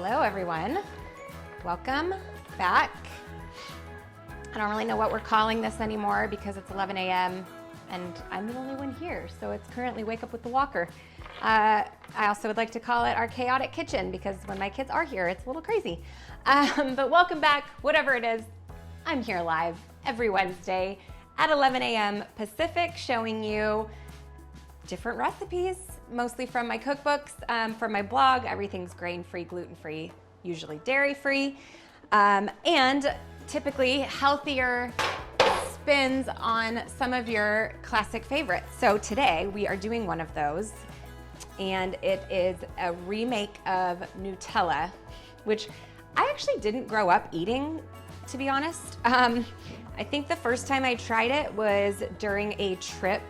Hello everyone, welcome back. I don't really know what we're calling this anymore because it's 11 a.m. and I'm the only one here, so it's currently Wake Up with the Walker. I also would like to call it our chaotic kitchen because when my kids are here, it's a little crazy. But welcome back, whatever it is. I'm here live every Wednesday at 11 a.m. Pacific, showing you different recipes, mostly from my cookbooks, from my blog. Everything's grain-free, gluten-free, usually dairy-free, and typically healthier spins on some of your classic favorites. So today we are doing one of those, and it is a remake of Nutella, which I actually didn't grow up eating, to be honest. I think the first time I tried it was during a trip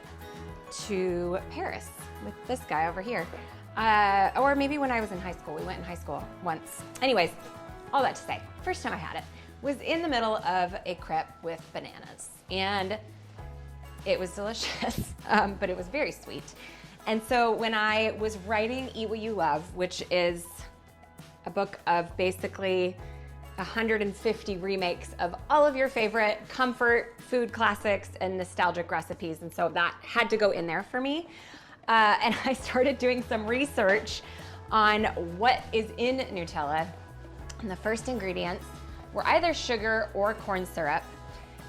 to Paris with this guy over here. Or maybe when I was in high school. We went in high school once. Anyways, all that to say, first time I had it was in the middle of a crepe with bananas. And it was delicious, but it was very sweet. And so when I was writing Eat What You Love, which is a book of basically 150 remakes of all of your favorite comfort food classics and nostalgic recipes. And so that had to go in there for me. And I started doing some research on what is in Nutella. And the first ingredients were either sugar or corn syrup.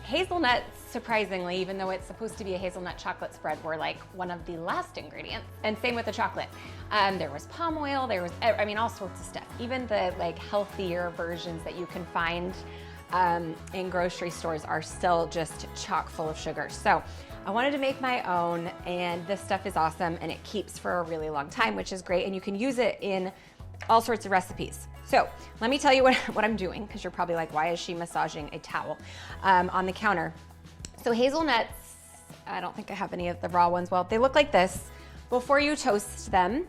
Hazelnuts, surprisingly, even though it's supposed to be a hazelnut chocolate spread, were like one of the last ingredients. And same with the chocolate. There was palm oil, there was, I mean, all sorts of stuff. Even the like healthier versions that you can find in grocery stores are still just chock full of sugar. So I wanted to make my own, and this stuff is awesome, and it keeps for a really long time, which is great. And you can use it in all sorts of recipes. So let me tell you what I'm doing, because you're probably like, why is she massaging a towel on the counter? So hazelnuts, I don't think I have any of the raw ones. Well, they look like this before you toast them.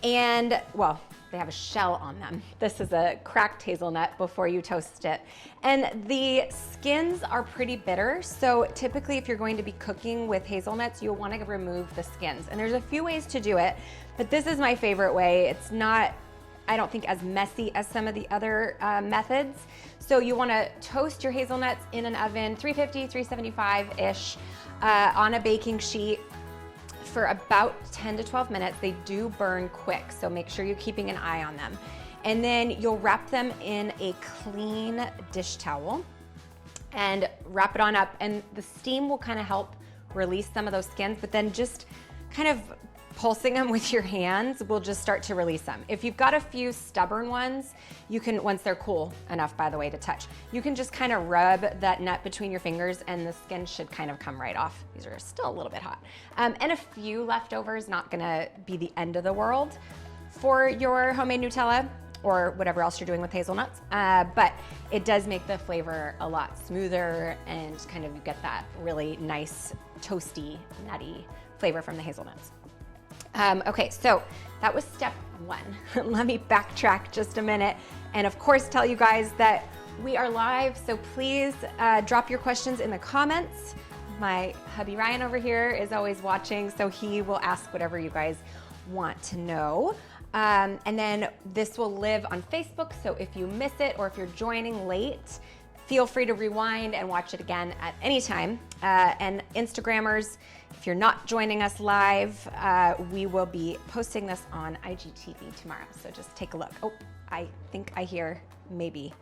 And well, they have a shell on them. This is a cracked hazelnut before you toast it. And the skins are pretty bitter. So typically if you're going to be cooking with hazelnuts, you'll want to remove the skins. And there's a few ways to do it, but this is my favorite way. It's not, I don't think, as messy as some of the other methods. So you want to toast your hazelnuts in an oven, 350, 375-ish, on a baking sheet for about 10 to 12 minutes. They do burn quick, so make sure you're keeping an eye on them. And then you'll wrap them in a clean dish towel and wrap it on up, and the steam will kind of help release some of those skins, but then just kind of pulsing them with your hands will just start to release them. If you've got a few stubborn ones, you can, once they're cool enough, by the way, to touch, you can just kind of rub that nut between your fingers and the skin should kind of come right off. These are still a little bit hot. And a few leftovers, not gonna be the end of the world for your homemade Nutella or whatever else you're doing with hazelnuts. But it does make the flavor a lot smoother, and kind of you get that really nice, toasty, nutty flavor from the hazelnuts. Okay, so that was step one. Let me backtrack just a minute and of course tell you guys that we are live, so please drop your questions in the comments. My hubby Ryan over here is always watching, so he will ask whatever you guys want to know. And then this will live on Facebook, so if you miss it or if you're joining late, feel free to rewind and watch it again at any time. And Instagrammers, if you're not joining us live, we will be posting this on IGTV tomorrow, so just take a look. Oh, I think I hear maybe.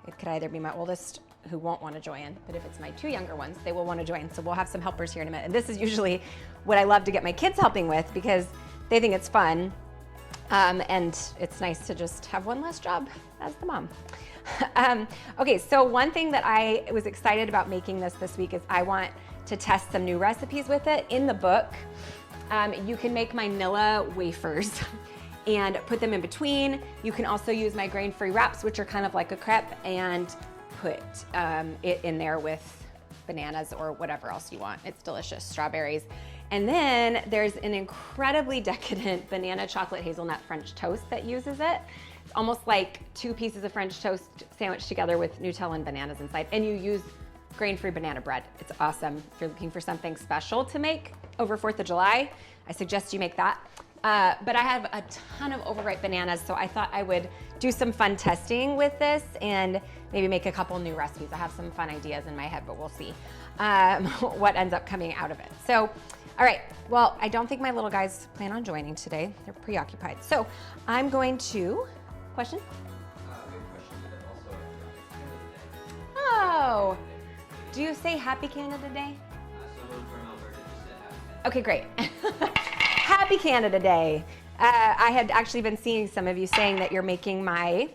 It could either be my oldest, who won't want to join, but if it's my two younger ones, they will want to join. So we'll have some helpers here in a minute. And this is usually what I love to get my kids helping with because they think it's fun. And it's nice to just have one less job as the mom. Okay, so one thing that I was excited about making this week is I want to test some new recipes with it. In the book, you can make my Nilla wafers and put them in between. You can also use my grain-free wraps, which are kind of like a crepe, and put it in there with bananas or whatever else you want. It's delicious, strawberries. And then there's an incredibly decadent banana chocolate hazelnut French toast that uses it. It's almost like two pieces of French toast sandwiched together with Nutella and bananas inside. And you use grain-free banana bread. It's awesome. If you're looking for something special to make over 4th of July, I suggest you make that. But I have a ton of overripe bananas, so I thought I would do some fun testing with this and maybe make a couple new recipes. I have some fun ideas in my head, but we'll see what ends up coming out of it. So, all right, well, I don't think my little guys plan on joining today. They're preoccupied. So I'm going to, question? Oh, do you say Happy Canada Day? Okay, great. Happy Canada Day. I had actually been seeing some of you saying that you're making my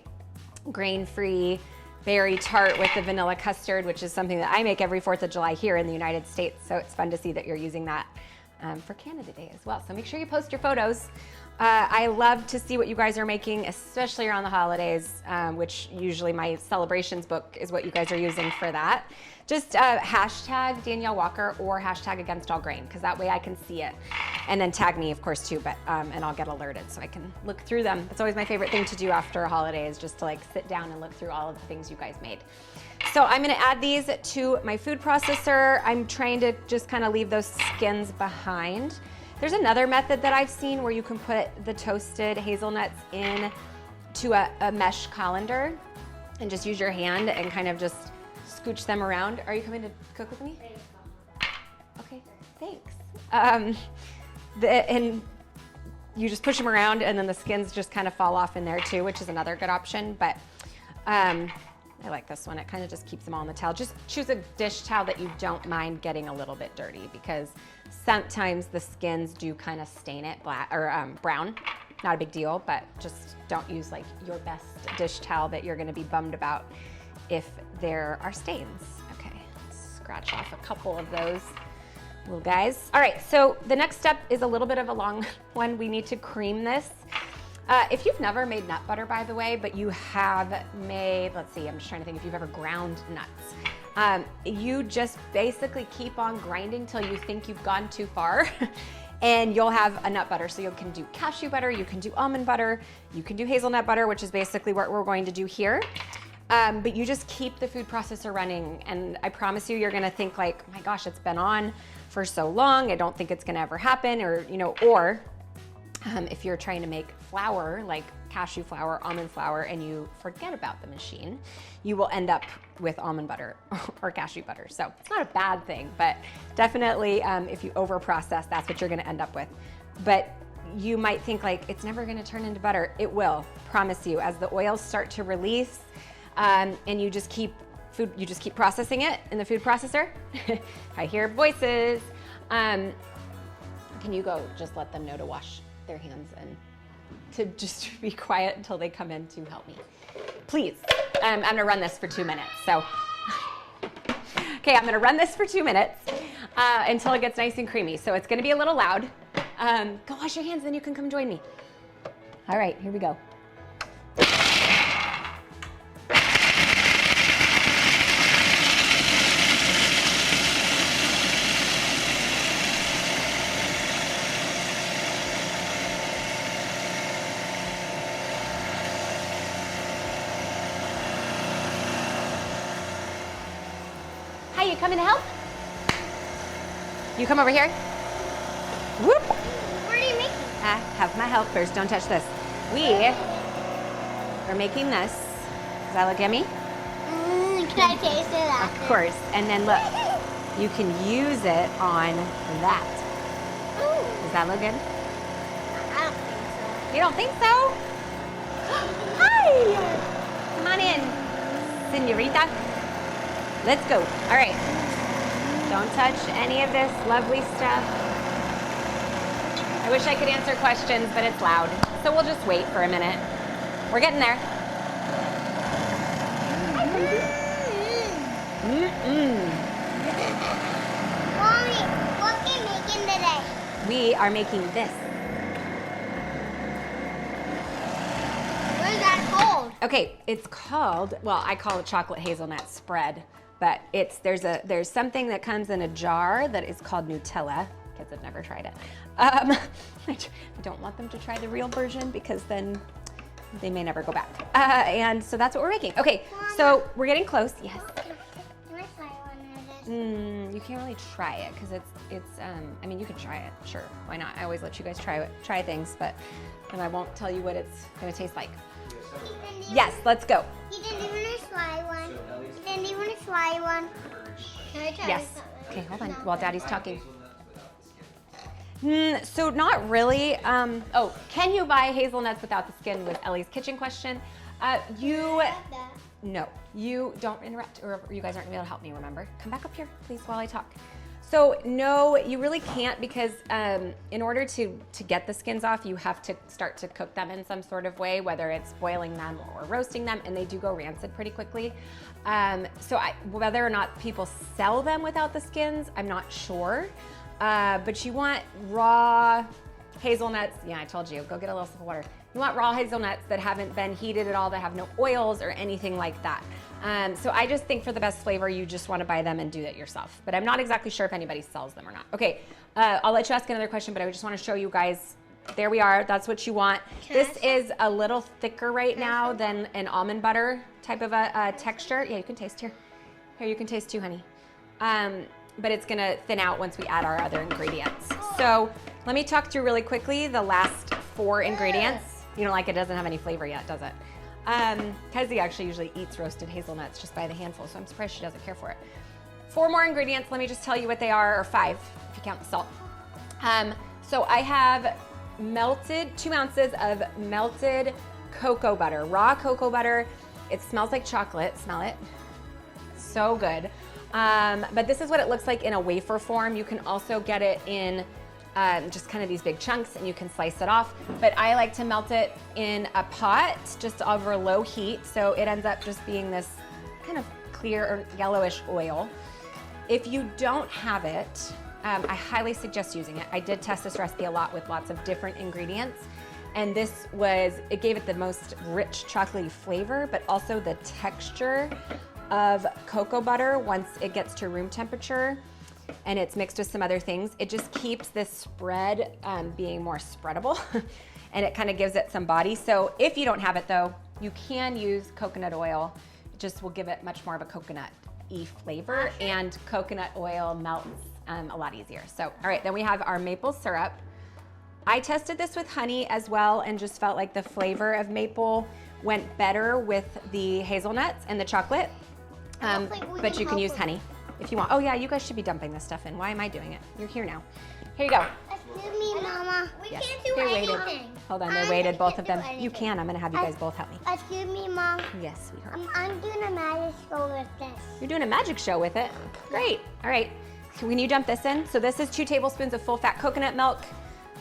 grain-free berry tart with the vanilla custard, which is something that I make every 4th of July here in the United States. So it's fun to see that you're using that for Canada Day as well. So make sure you post your photos. I love to see what you guys are making, especially around the holidays, which usually my celebrations book is what you guys are using for that. Just hashtag Danielle Walker or hashtag Against All Grain, because that way I can see it. And then tag me, of course, too, but and I'll get alerted so I can look through them. That's always my favorite thing to do after a holiday, is just to like sit down and look through all of the things you guys made. So I'm gonna add these to my food processor. I'm trying to just kind of leave those skins behind. There's another method that I've seen where you can put the toasted hazelnuts in to a mesh colander and just use your hand and kind of just scooch them around. Are you coming to cook with me? Okay, thanks. And you just push them around and then the skins just kind of fall off in there too, which is another good option. But I like this one. It kind of just keeps them all on the towel. Just choose a dish towel that you don't mind getting a little bit dirty, because sometimes the skins do kind of stain it black or brown. Not a big deal, but just don't use like your best dish towel that you're going to be bummed about if there are stains. Okay, scratch off a couple of those little guys. All right, so the next step is a little bit of a long one. We need to cream this. If you've never made nut butter, by the way, but you have made, let's see, I'm just trying to think if you've ever ground nuts. You just basically keep on grinding till you think you've gone too far and you'll have a nut butter. So you can do cashew butter, you can do almond butter, you can do hazelnut butter, which is basically what we're going to do here. But you just keep the food processor running, and I promise you, you're gonna think like, oh my gosh, it's been on for so long, I don't think it's gonna ever happen, or, you know, or if you're trying to make flour, like cashew flour, almond flour, and you forget about the machine, you will end up with almond butter or cashew butter. So it's not a bad thing, but definitely if you over process, that's what you're gonna end up with. But you might think like, it's never gonna turn into butter. It will, promise you, as the oils start to release, and you just keep processing it in the food processor. I hear voices. Can you go just let them know to wash their hands and to just be quiet until they come in to help me, please? I'm gonna run this for 2 minutes. So, okay, I'm gonna run this for 2 minutes until it gets nice and creamy. So it's gonna be a little loud. Go wash your hands, then you can come join me. All right, here we go. You coming to help? You come over here. Whoop. What are you making? I have my helpers. Don't touch this. We are making this. Does that look yummy? Can I taste it after? Of course. And then look, you can use it on that. Ooh. Does that look good? I don't think so. You don't think so? Hi. Come on in, senorita. Let's go. All right. Don't touch any of this lovely stuff. I wish I could answer questions, but it's loud. So we'll just wait for a minute. We're getting there. Mommy, what are you making today? We are making this. What is that called? Okay, it's called, well, I call it chocolate hazelnut spread, but there's something that comes in a jar that is called Nutella. Kids have never tried it. I don't want them to try the real version because then they may never go back. And so that's what we're making. Okay, so we're getting close. Yes. Can I try one of this? you can't really try it because I mean, you can try it, sure, why not? I always let you guys try things, but and I won't tell you what it's gonna taste like. Yes, let's go. You didn't even try one. You didn't even try one. Can I try Yes. this? Okay, hold on while Daddy's talking. So not really. Oh, can you buy hazelnuts without the skin was Ellie's kitchen question. No, you don't interrupt, or you guys aren't gonna be able to help me, remember? Come back up here, please, while I talk. So no, you really can't because in order to get the skins off, you have to start to cook them in some sort of way, whether it's boiling them or roasting them, and they do go rancid pretty quickly. So whether or not people sell them without the skins, I'm not sure. But you want raw hazelnuts. Yeah, I told you, go get a little sip of water. You want raw hazelnuts that haven't been heated at all, that have no oils or anything like that. So I just think for the best flavor, you just want to buy them and do it yourself. But I'm not exactly sure if anybody sells them or not. Okay, I'll let you ask another question, but I just want to show you guys. There we are, that's what you want. This is a little thicker right now than an almond butter type of a texture. Yeah, you can taste here. Here, you can taste too, honey. But it's gonna thin out once we add our other ingredients. So let me talk through really quickly the last 4 ingredients. You know, like it doesn't have any flavor yet, does it? Kezzy actually usually eats roasted hazelnuts just by the handful, so I'm surprised she doesn't care for it. 4 more ingredients, let me just tell you what they are, or 5 if you count the salt. So I have 2 ounces of melted cocoa butter, raw cocoa butter. It smells like chocolate, smell it. So good. But this is what it looks like in a wafer form. You can also get it in just kind of these big chunks and you can slice it off. But I like to melt it in a pot just over low heat. So it ends up just being this kind of clear or yellowish oil. If you don't have it, I highly suggest using it. I did test this recipe a lot with lots of different ingredients. And it gave it the most rich chocolatey flavor, but also the texture of cocoa butter once it gets to room temperature and it's mixed with some other things. It just keeps this spread being more spreadable and it kind of gives it some body. So if you don't have it though, you can use coconut oil. It just will give it much more of a coconut-y flavor, and coconut oil melts a lot easier. So, all right, then we have our maple syrup. I tested this with honey as well and just felt like the flavor of maple went better with the hazelnuts and the chocolate. But you can use honey if you want. Oh yeah, you guys should be dumping this stuff in. Why am I doing it? You're here now. Here you go. Excuse me, Mama. We Yes. can't do They're anything. weighted. Hold on, they're weighted, both of them. You can, I'm gonna have you guys both help me. Excuse me, Mom. Yes, sweetheart. I'm doing a magic show with this. You're doing a magic show with it. Great, all right. So when you dump this in, so this is 2 tablespoons of full fat coconut milk.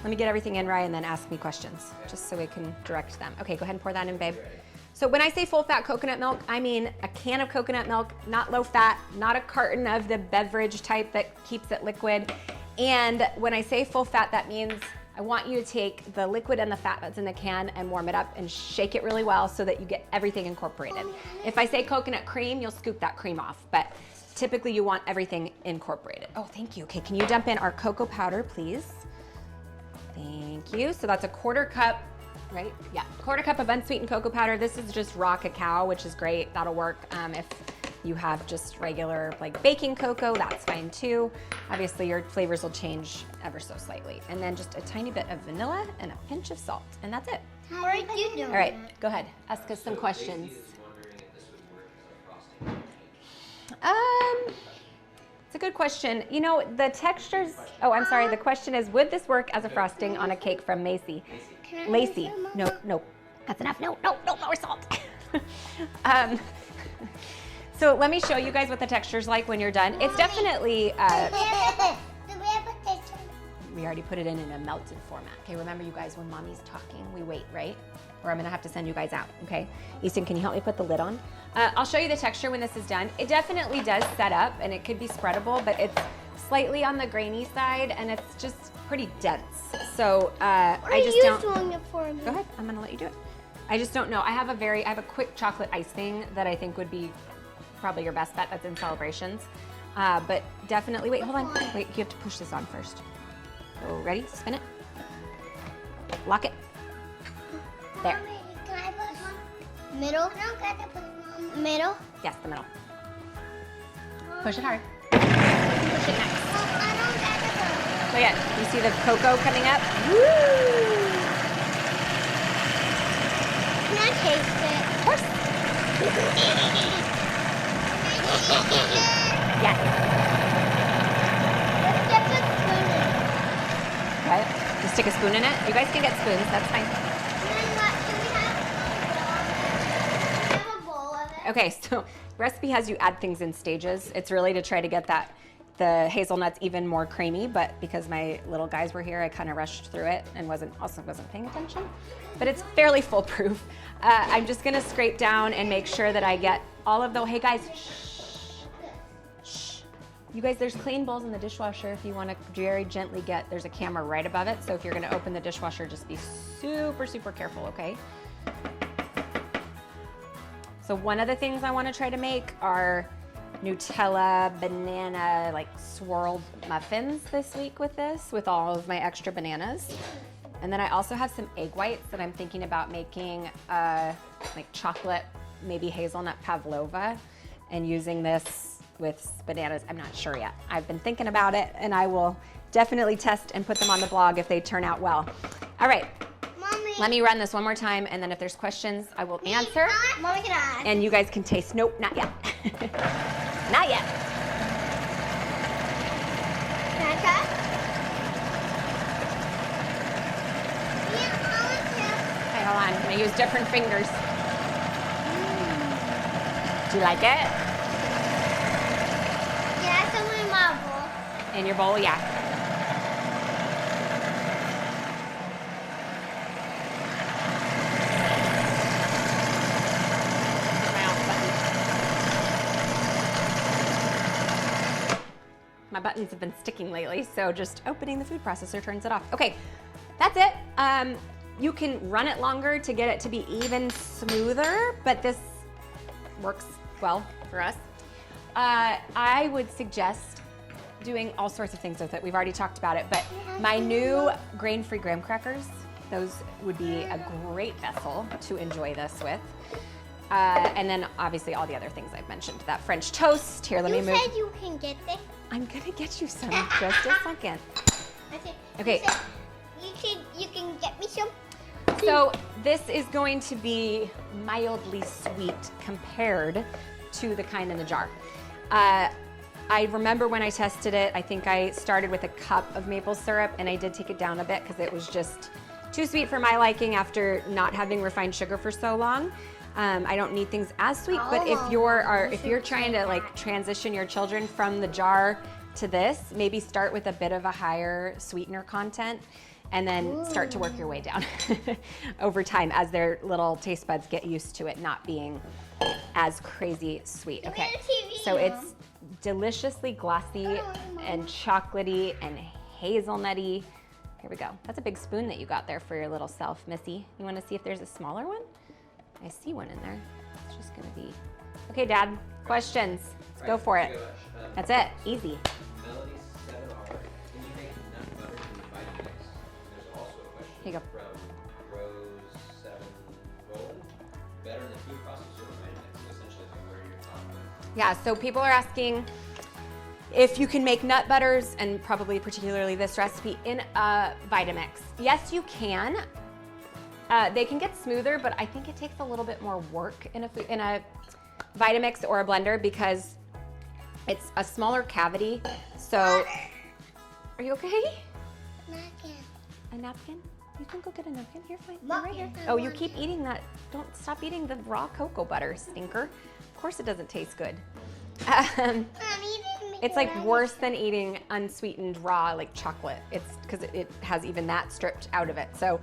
Let me get everything in right and then ask me questions, just so we can direct them. Okay, go ahead and pour that in, babe. So when I say full fat coconut milk, I mean a can of coconut milk, not low fat, not a carton of the beverage type that keeps it liquid. And when I say full fat, that means I want you to take the liquid and the fat that's in the can and warm it up and shake it really well so that you get everything incorporated. If I say coconut cream, you'll scoop that cream off, but typically you want everything incorporated. Oh, thank you. Okay, can you dump in our cocoa powder, please? Thank you. So that's a 1/4 cup. Right? Yeah, 1/4 cup of unsweetened cocoa powder. This is just raw cacao, which is great. That'll work. If you have just regular like baking cocoa, that's fine too. Obviously your flavors will change ever so slightly. And then just a tiny bit of vanilla and a pinch of salt, and that's it. How are you doing? All right, go ahead. Ask us some questions. It's a good question. You know, the textures, oh, I'm sorry. The question is, would this work as a frosting on a cake from Macy? Lacey, no, that's enough. No, more salt. So let me show you guys what the texture's like when you're done. It's definitely, we already put it in a melted format. Okay, remember you guys, when Mommy's talking, we wait, right? Or I'm gonna have to send you guys out, okay? Easton, can you help me put the lid on? I'll show you the texture when this is done. It definitely does set up and it could be spreadable, but it's slightly on the grainy side and it's just pretty dense. So I just don't. What are you doing it for me? Go ahead, I'm gonna let you do it. I just don't know. I have a quick chocolate icing that I think would be probably your best bet. That's in Celebrations. But definitely, wait, hold on. Wait, you have to push this on first. So ready, spin it. Lock it. There. Mommy, can I put one? Middle? No, can I put one? Middle? Yes, the middle. Push it hard. push it next. Well, I don't get the book. Look at, you see the cocoa coming up? Woo! Can I taste it? Of course. Yes. Let's get the spoon in. Okay. Just stick a spoon in it. You guys can get spoons. That's fine. And then what? Can we have a bowl of it? Okay, so recipe has you add things in stages. It's really to try to get the hazelnuts even more creamy, but because my little guys were here, I kind of rushed through it and wasn't paying attention. But it's fairly foolproof. I'm just gonna scrape down and make sure that I get all of the, hey guys, shh. You guys, there's clean bowls in the dishwasher if you wanna very gently there's a camera right above it, so if you're gonna open the dishwasher, just be super, super careful, okay? So one of the things I wanna try to make are Nutella banana like swirled muffins this week with all of my extra bananas. And then I also have some egg whites that I'm thinking about making like chocolate, maybe hazelnut pavlova, and using this with bananas. I'm not sure yet. I've been thinking about it, and I will definitely test and put them on the blog if they turn out well. All right, Mommy. let me run this one more time, and then if there's questions, I will answer. Mommy, can I? And you guys can taste. Nope, not yet. Not yet. Can I try? Yeah, I want to. Okay, hold on. I'm gonna use different fingers. Do you like it? Yeah, it's in my bowl. In your bowl, yeah. My buttons have been sticking lately, so just opening the food processor turns it off. Okay, that's it. You can run it longer to get it to be even smoother, but this works well for us. I would suggest doing all sorts of things with it. We've already talked about it, but my new grain-free graham crackers, those would be a great vessel to enjoy this with. And then obviously all the other things I've mentioned. That French toast, here, let me move. You said you can get this. I'm gonna get you some in just a second. Okay. You can get me some. So this is going to be mildly sweet compared to the kind in the jar. I remember when I tested it, I think I started with a cup of maple syrup, and I did take it down a bit because it was just too sweet for my liking after not having refined sugar for so long. I don't need things as sweet, but if you're trying to like transition your children from the jar to this, maybe start with a bit of a higher sweetener content and then start to work your way down over time as their little taste buds get used to it not being as crazy sweet. Okay, so it's deliciously glossy and chocolatey and hazelnutty. Here we go. That's a big spoon that you got there for your little self, Missy. You want to see if there's a smaller one? I see one in there. It's just gonna be. Okay, Dad, questions. Let's go for it. That's it, easy. Melody 7R, can you make nut butter in the Vitamix? There's also a question Here you go. from Rose 7 Roland. Better than food processor or Vitamix? So essentially, like, where you're talking about. Yeah, so people are asking if you can make nut butters, and probably particularly this recipe, in a Vitamix. Yes, you can. They can get smoother, but I think it takes a little bit more work in a Vitamix or a blender because it's a smaller cavity. So, are you okay? Napkin. A napkin? You can go get a napkin. You're fine. You're Napkin. right here. Oh, you keep eating that. Don't stop eating the raw cocoa butter, stinker. Of course it doesn't taste good. It's like worse than eating unsweetened raw like chocolate. It's because it has even that stripped out of it. So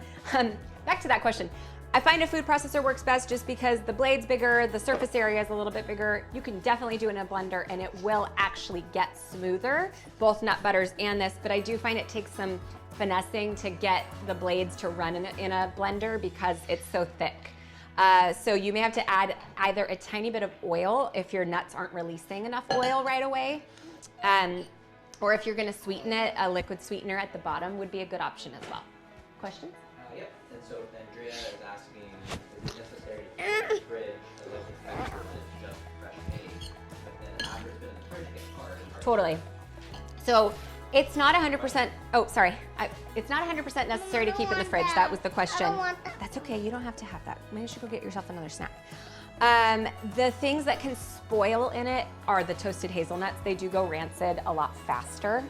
back to that question. I find a food processor works best just because the blade's bigger, the surface area is a little bit bigger. You can definitely do it in a blender and it will actually get smoother, both nut butters and this, but I do find it takes some finessing to get the blades to run in a blender because it's so thick. So you may have to add either a tiny bit of oil if your nuts aren't releasing enough oil right away, or if you're gonna sweeten it, a liquid sweetener at the bottom would be a good option as well. Questions? Yep, and so Andrea is asking, is it necessary to keep it in the fridge to let the texture of it just fresh made, but then after it's been in the fridge it gets hard and hard? Totally. So it's not 100%, oh, sorry. It's not 100% necessary to keep in the fridge. That was the question. I don't want that. That's okay, you don't have to have that. Maybe you should go get yourself another snack. The things that can spoil in it are the toasted hazelnuts. They do go rancid a lot faster.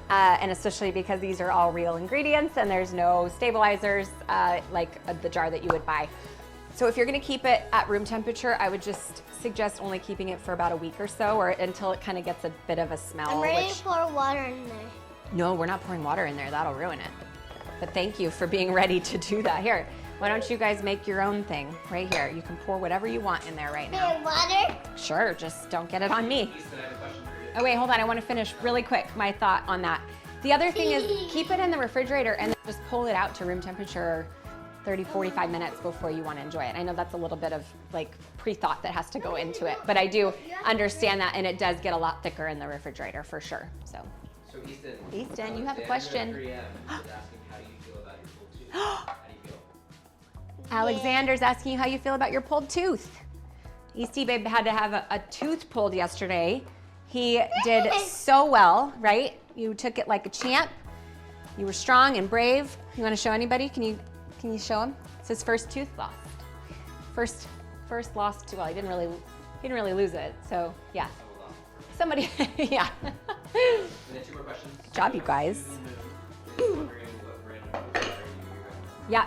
And especially because these are all real ingredients and there's no stabilizers like the jar that you would buy. So if you're gonna keep it at room temperature, I would just suggest only keeping it for about a week or so, or until it kind of gets a bit of a smell. I'm ready to pour water in there. No, we're not pouring water in there. That'll ruin it. But thank you for being ready to do that. Here, why don't you guys make your own thing right here? You can pour whatever you want in there right now. Hey, water? Sure, just don't get it on me. Easton, I have a question for you. Oh wait, hold on, I want to finish really quick my thought on that. The other thing is keep it in the refrigerator and then just pull it out to room temperature 30, 45 minutes before you want to enjoy it. I know that's a little bit of like pre-thought that has to go into it, but I do understand that, and it does get a lot thicker in the refrigerator for sure. So Easton, you have a question. 3M is asking, how do you feel about your pulled tooth? How do you feel? Alexander's asking you how you feel about your pulled tooth. Easty Babe had to have a tooth pulled yesterday. He did so well, right? You took it like a champ. You were strong and brave. You want to show anybody? Can you show him? It's his first tooth lost. First lost tooth. Well, he didn't really lose it. So yeah. Somebody, yeah. And then 2 more questions. Good job, you guys. Susan is wondering what brand of coconut butter you Yeah.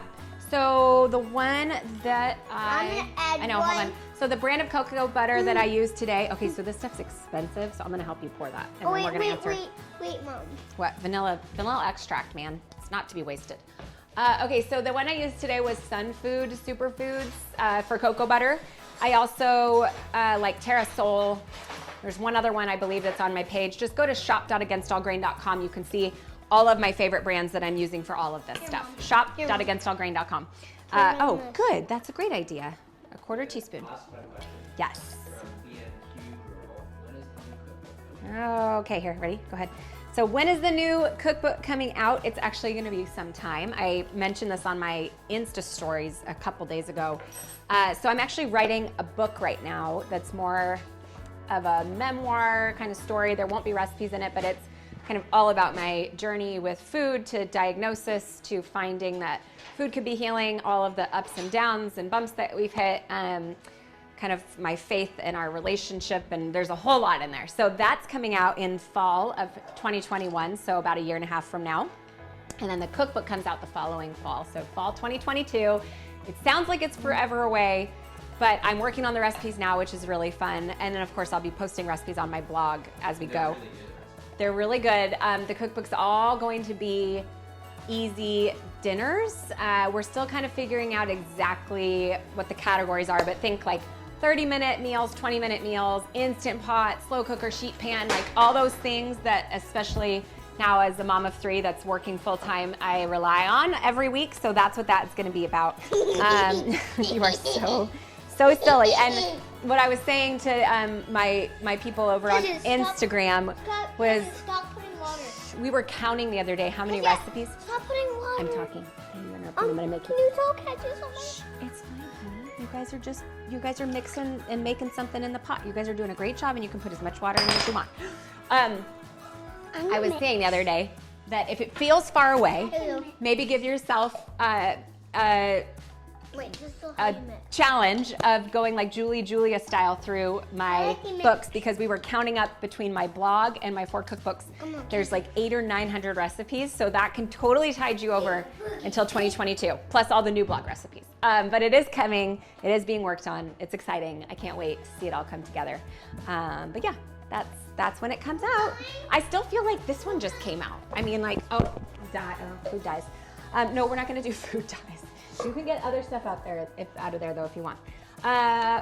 So the one that I'm gonna add I know, hold one. on. So the brand of cocoa butter that I use today. Okay, so this stuff's expensive, so I'm gonna help you pour that, and Oh, then wait, we're gonna answer. wait, Mom. What? Vanilla extract, man. It's not to be wasted. Okay, so the one I used today was Sun Food Superfoods for cocoa butter. I also like Terra Sol. There's one other one I believe that's on my page. Just go to shop.againstallgrain.com. You can see all of my favorite brands that I'm using for all of this stuff. Shop.againstallgrain.com. Oh, good. That's a great idea. A quarter teaspoon. Last fun question. Yes. From BNQ Girl. When is the new cookbook coming out? Okay, here, ready? Go ahead. So when is the new cookbook coming out? It's actually gonna be some time. I mentioned this on my Insta stories a couple days ago. So I'm actually writing a book right now that's more of a memoir kind of story. There won't be recipes in it, but it's kind of all about my journey with food, to diagnosis, to finding that food could be healing, all of the ups and downs and bumps that we've hit, kind of my faith in our relationship, and there's a whole lot in there. So that's coming out in fall of 2021, so about a year and a half from now. And then the cookbook comes out the following fall, so fall 2022. It sounds like it's forever away, but I'm working on the recipes now, which is really fun. And then of course I'll be posting recipes on my blog as we go. They're really good. The cookbook's all going to be easy dinners. We're still kind of figuring out exactly what the categories are, but think like 30-minute meals, 20-minute meals, instant pot, slow cooker, sheet pan, like all those things that, especially now as a mom of 3 that's working full-time, I rely on every week. So that's what that's gonna be about. You are so silly. And what I was saying to my people over on Instagram was, Stop putting water. we were counting the other day how many recipes. Stop putting water. I'm talking. I'm gonna make Can you. you tell Catch something? It's fine, honey. You guys are mixing and making something in the pot. You guys are doing a great job, and you can put as much water in as you want. I was saying the other day that if it feels far away, maybe give yourself Wait, this is a challenge of going like Julia style through my books, because we were counting up between my blog and my 4 cookbooks. There's like 800 or 900 recipes, so that can totally tide you over until 2022, plus all the new blog recipes. But it is coming, it is being worked on, it's exciting. I can't wait to see it all come together. But yeah, that's when it comes out. I still feel like this one just came out. I mean, like, food dyes. No, we're not gonna do food dyes. You can get other stuff out of there though if you want.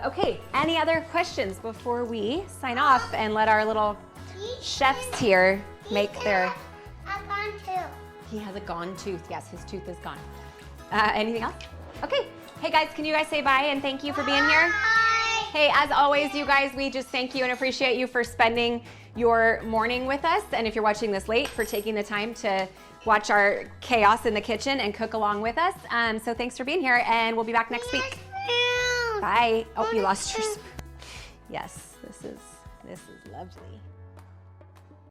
Okay, any other questions before we sign off and let our little chefs here make their... I've gone too. He has a gone tooth. Yes, his tooth is gone. Anything else? Okay. Hey guys, can you guys say bye and thank you for being here? Bye. Hey, as always, you guys, we just thank you and appreciate you for spending your morning with us. And if you're watching this late, for taking the time to watch our chaos in the kitchen and cook along with us. So thanks for being here, and we'll be back next week. Bye. Oh, you lost your spoon. Yes, this is lovely.